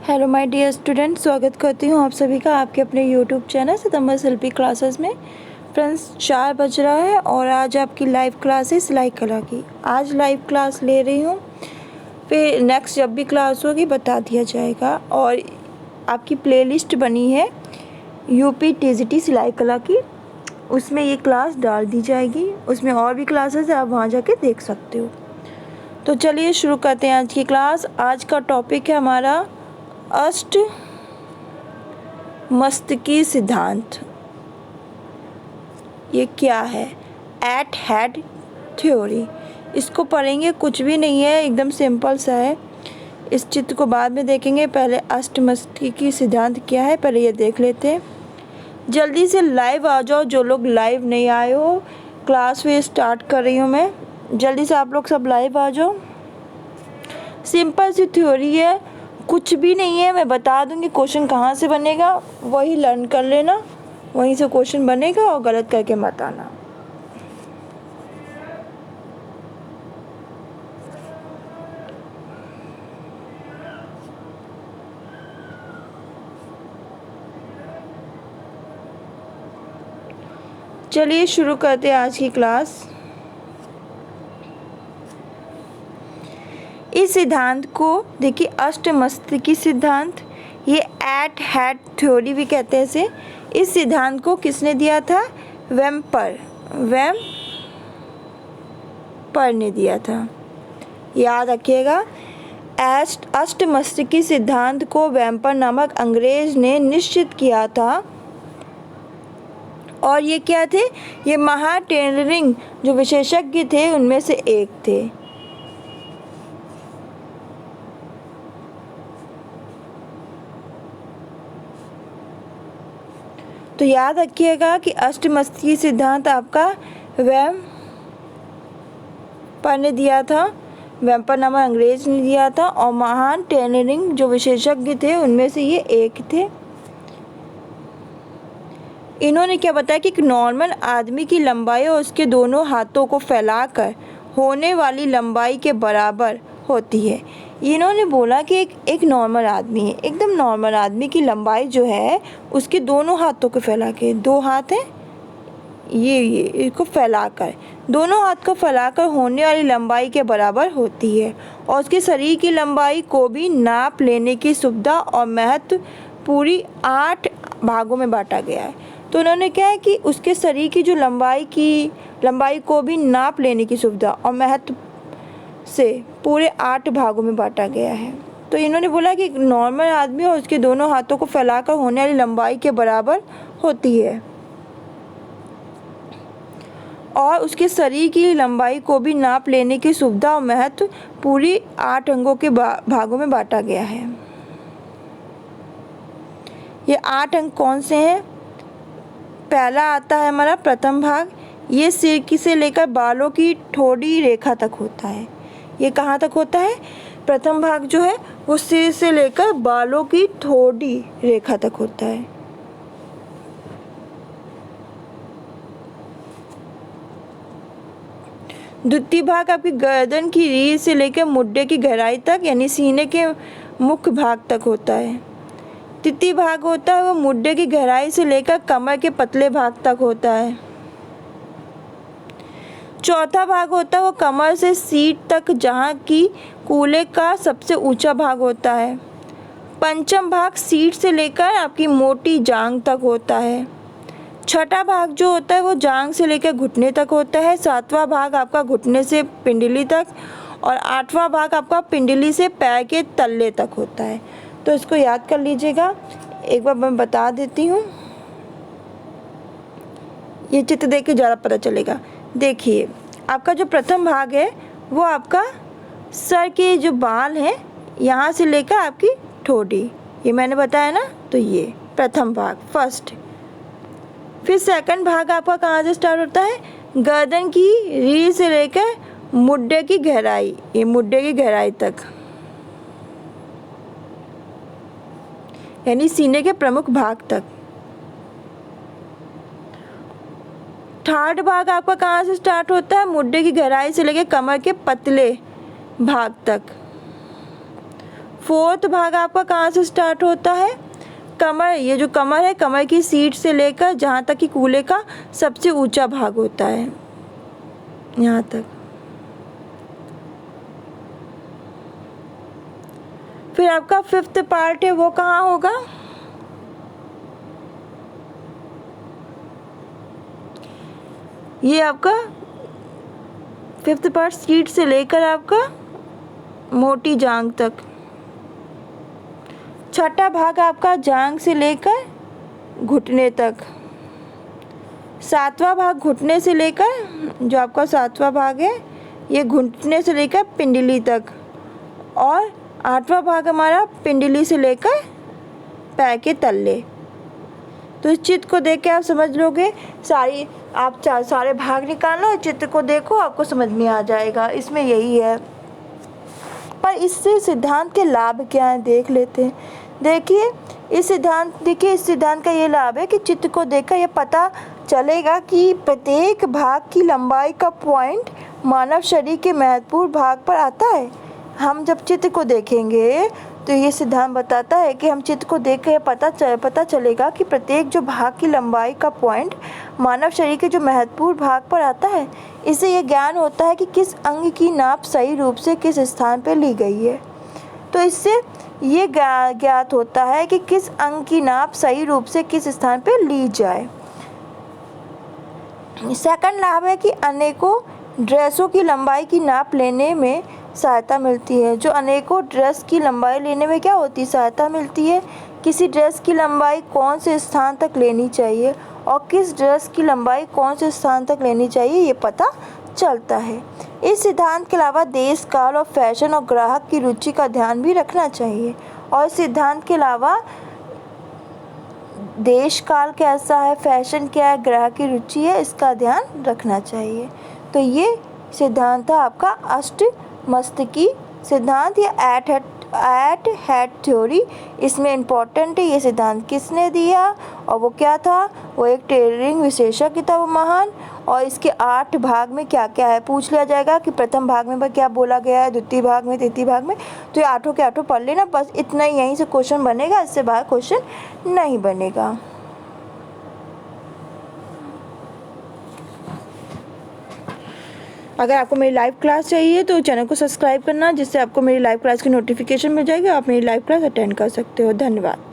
Hello my dear student, स्वागत करती हूँ आप सभी का आपके अपने यूट्यूब चैनल सितंबर शिल्पी क्लासेस में। फ्रेंड्स, 4 बज रहा है और आज आपकी लाइव क्लास है सिलाई कला की। आज लाइव क्लास ले रही हूँ, फिर नेक्स्ट जब भी क्लास होगी बता दिया जाएगा। और आपकी प्लेलिस्ट बनी है यूपी टीजीटी सिलाई कला की, उसमें ये क्लास डाल दी जाएगी। उसमें और भी क्लासेस है, आप वहाँ जाके देख सकते हो। तो चलिए शुरू करते हैं आज की क्लास। आज का टॉपिक है हमारा अष्ट मस्तकी सिद्धांत। ये क्या है? Eight head theory. इसको पढ़ेंगे, कुछ भी नहीं है, एकदम सिंपल सा है। इस चित्र को बाद में देखेंगे, पहले अष्ट मस्तकी सिद्धांत क्या है पहले ये देख लेते हैं। जल्दी से लाइव आ जाओ, जो लोग लाइव नहीं आए हो। क्लास फिर स्टार्ट कर रही हूँ मैं, जल्दी से आप लोग सब लाइव आ जाओ। सिंपल सी थ्योरी है, कुछ भी नहीं है। मैं बता दूंगी क्वेश्चन कहाँ से बनेगा, वही लर्न कर लेना, वहीं से क्वेश्चन बनेगा और गलत करके मत आना। चलिए शुरू करते हैं आज की क्लास। इस सिद्धांत को देखिए, अष्टमस्तकी सिद्धांत, ये एट हेड थ्योरी भी कहते हैं इसे। इस सिद्धांत को किसने दिया था? वेम्पर ने दिया था, याद रखिएगा। अष्टमस्तकी सिद्धांत को वेम्पर नामक अंग्रेज ने निश्चित किया था। और ये क्या थे? ये महान टेलरिंग जो विशेषज्ञ थे उनमें से एक थे। तो याद रखिएगा कि अष्टमस्तकी सिद्धांत आपका वेम्पर ने दिया था, वेम्पर नामक अंग्रेज ने दिया था। और महान टेलरिंग जो विशेषज्ञ थे उनमें से ये एक थे। इन्होंने क्या बताया कि एक नॉर्मल आदमी की लंबाई और उसके दोनों हाथों को फैलाकर होने वाली लंबाई के बराबर होती है। इन्होंने बोला कि एक नॉर्मल आदमी है, एकदम नॉर्मल आदमी की लंबाई जो है उसके दोनों हाथों को फैला के, 2 हाथ हैं ये इसको फैलाकर, दोनों हाथ को फैलाकर होने वाली लंबाई के बराबर होती है। और उसके शरीर की लंबाई को भी नाप लेने की सुविधा और महत्व पूरी 8 भागों में बांटा गया है। तो उन्होंने क्या है कि उसके शरीर की जो लंबाई को भी नाप लेने की सुविधा और महत्व से पूरे 8 भागों में बांटा गया है। तो इन्होंने बोला कि एक नॉर्मल आदमी और उसके दोनों हाथों को फैलाकर होने वाली लंबाई के बराबर होती है और उसके शरीर की लंबाई को भी नाप लेने की सुविधा और महत्व पूरी 8 अंगों के भागों में बांटा गया है। ये 8 अंग कौन से हैं? पहला आता है हमारा प्रथम भाग। ये सिर से लेकर बालों की ठोड़ी रेखा तक होता है। ये कहाँ तक होता है? प्रथम भाग जो है वो सिर से लेकर बालों की ठोड़ी रेखा तक होता है। द्वितीय भाग आपकी गर्दन की रीढ़ से लेकर मुड्डे की गहराई तक, यानी सीने के मुख्य भाग तक होता है। तृतीय भाग होता है वो मुड्डे की गहराई से लेकर कमर के पतले भाग तक होता है। चौथा भाग होता है वो कमर से सीट तक, जहाँ की कूल्हे का सबसे ऊंचा भाग होता है। पंचम भाग सीट से लेकर आपकी मोटी जांघ तक होता है। छठा भाग जो होता है वो जांघ से लेकर घुटने तक होता है। सातवां भाग आपका घुटने से पिंडली तक और 8वां भाग आपका पिंडली से पैर के तल्ले तक होता है। तो इसको याद कर लीजिएगा, एक बार मैं बता देती हूँ, ये चित्र देख के ज़्यादा पता चलेगा। देखिए, आपका जो प्रथम भाग है वो आपका सर के जो बाल हैं यहाँ से लेकर आपकी ठोड़ी, ये मैंने बताया ना, तो ये प्रथम भाग फर्स्ट। फिर सेकंड भाग आपका कहाँ से स्टार्ट होता है? गर्दन की रीढ़ से लेकर मुड्डे की गहराई, ये मुड्डे की गहराई तक, यानी सीने के प्रमुख भाग तक। थर्ड भाग आपका कहाँ से स्टार्ट होता है? मुड्डे की गहराई से लेकर कमर के पतले भाग तक। फोर्थ भाग आपका कहाँ से स्टार्ट होता है? कमर, ये जो कमर है, कमर की सीट से लेकर जहाँ तक कि कूल्हे का सबसे ऊंचा भाग होता है, यहाँ तक। फिर आपका फिफ्थ पार्ट है वो कहाँ होगा? ये आपका फिफ्थ पार्ट सीट से लेकर आपका मोटी जांग तक। छठा भाग आपका जांग से लेकर घुटने तक। सातवां भाग घुटने से लेकर, जो आपका सातवां भाग है ये घुटने से लेकर पिंडली तक। और आठवां भाग हमारा पिंडली से लेकर पैर के तल्ले। तो इस चित्र को देख के आप समझ लोगे, सारे भाग निकालो, चित्र को देखो, आपको समझ में आ जाएगा। इसमें यही है। पर इससे सिद्धांत के लाभ क्या हैं देख लेते हैं। देखिए इस सिद्धांत का ये लाभ है कि चित्र को देखकर ये पता चलेगा कि प्रत्येक भाग की लंबाई का पॉइंट मानव शरीर के महत्वपूर्ण भाग पर आता है। हम जब चित्र को देखेंगे तो ये सिद्धांत बताता है कि हम चित्र को देख कर पता चलेगा कि प्रत्येक जो भाग की लंबाई का पॉइंट मानव शरीर के जो महत्वपूर्ण भाग पर आता है। इससे ये ज्ञान होता है कि किस अंग की नाप सही रूप से किस स्थान पर ली गई है। तो इससे ये ज्ञात होता है कि किस अंग की नाप सही रूप से किस स्थान पर ली जाए। सेकंड लाभ है कि अनेकों ड्रेसों की लंबाई की नाप लेने में सहायता मिलती है। जो अनेकों ड्रेस की लंबाई लेने में क्या होती है? सहायता मिलती है। किसी ड्रेस की लंबाई कौन से स्थान तक लेनी चाहिए और किस ड्रेस की लंबाई कौन से स्थान तक लेनी चाहिए, ये पता चलता है। इस सिद्धांत के अलावा देश काल और फैशन और ग्राहक की रुचि का ध्यान भी रखना चाहिए। और इस सिद्धांत के अलावा देश काल कैसा है, फैशन क्या है, ग्राहक की रुचि है, इसका ध्यान रखना चाहिए। तो ये सिद्धांत था आपका अष्टमस्तकी सिद्धांत या एट हेड थ्योरी। इसमें इम्पोर्टेंट है ये सिद्धांत किसने दिया और वो क्या था। वो एक टेलरिंग विशेषज्ञ था, वो महान। और इसके 8 भाग में क्या क्या है पूछ लिया जाएगा कि प्रथम भाग में क्या बोला गया है, द्वितीय भाग में, तृतीय भाग में। तो ये 8 के 8 पढ़ लेना, बस इतना ही यहीं से क्वेश्चन बनेगा, इससे बाहर क्वेश्चन नहीं बनेगा। अगर आपको मेरी लाइव क्लास चाहिए तो चैनल को सब्सक्राइब करना, जिससे आपको मेरी लाइव क्लास की नोटिफिकेशन मिल जाएगी। आप मेरी लाइव क्लास अटेंड कर सकते हो। धन्यवाद।